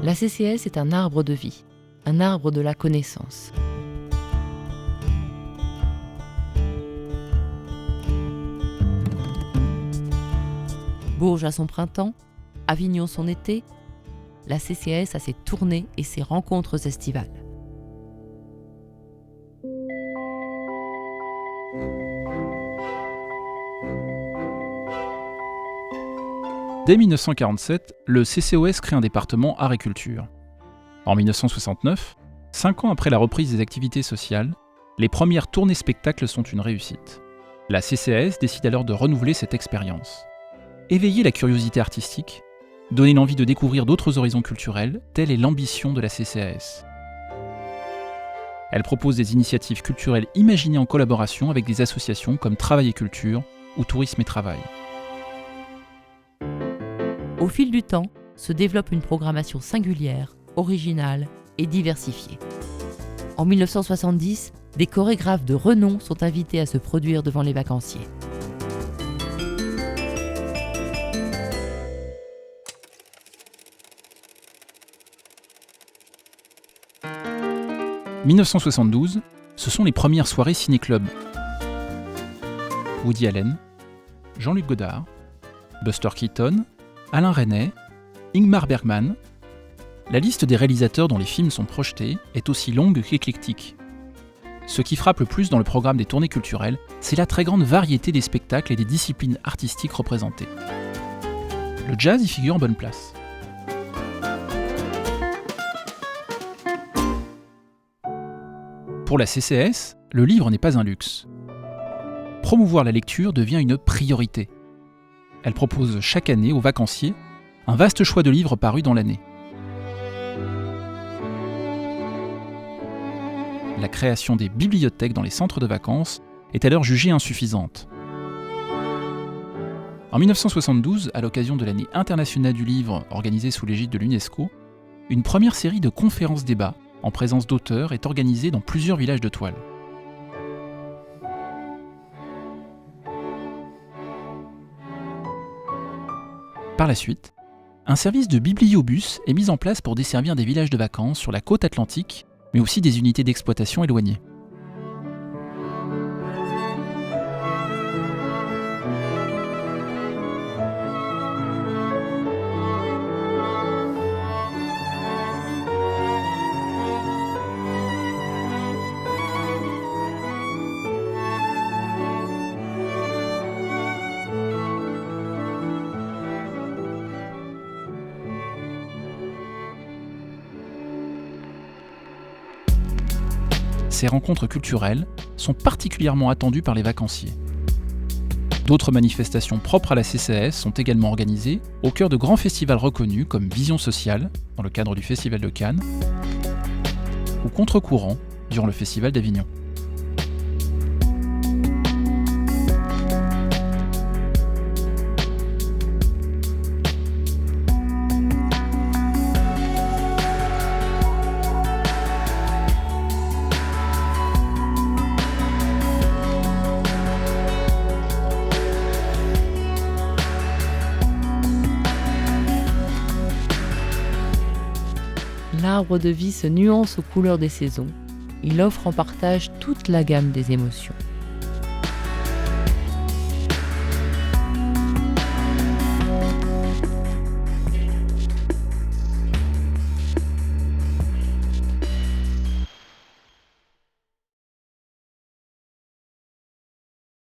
La CCAS est un arbre de vie, un arbre de la connaissance. Bourges a son printemps, Avignon son été, la CCAS a ses tournées et ses rencontres estivales. Dès 1947, le CCOS crée un département Art et Culture. En 1969, 5 ans après la reprise des activités sociales, les premières tournées spectacles sont une réussite. La CCAS décide alors de renouveler cette expérience. Éveiller la curiosité artistique, donner l'envie de découvrir d'autres horizons culturels, telle est l'ambition de la CCAS. Elle propose des initiatives culturelles imaginées en collaboration avec des associations comme Travail et Culture ou Tourisme et Travail. Au fil du temps, se développe une programmation singulière, originale et diversifiée. En 1970, des chorégraphes de renom sont invités à se produire devant les vacanciers. En 1972, ce sont les premières soirées ciné-club. Woody Allen, Jean-Luc Godard, Buster Keaton, Alain Resnais, Ingmar Bergman. La liste des réalisateurs dont les films sont projetés est aussi longue qu'éclectique. Ce qui frappe le plus dans le programme des tournées culturelles, c'est la très grande variété des spectacles et des disciplines artistiques représentées. Le jazz y figure en bonne place. Pour la CCAS, le livre n'est pas un luxe. Promouvoir la lecture devient une priorité. Elle propose chaque année aux vacanciers un vaste choix de livres parus dans l'année. La création des bibliothèques dans les centres de vacances est alors jugée insuffisante. En 1972, à l'occasion de l'année internationale du livre organisée sous l'égide de l'UNESCO, une première série de conférences-débats en présence d'auteurs est organisée dans plusieurs villages de Toile. Par la suite, un service de bibliobus est mis en place pour desservir des villages de vacances sur la côte atlantique, mais aussi des unités d'exploitation éloignées. Ces rencontres culturelles sont particulièrement attendues par les vacanciers. D'autres manifestations propres à la CCAS sont également organisées au cœur de grands festivals reconnus comme Vision Sociale, dans le cadre du Festival de Cannes, ou Contre-courant, durant le Festival d'Avignon. L'arbre de vie se nuance aux couleurs des saisons. Il offre en partage toute la gamme des émotions.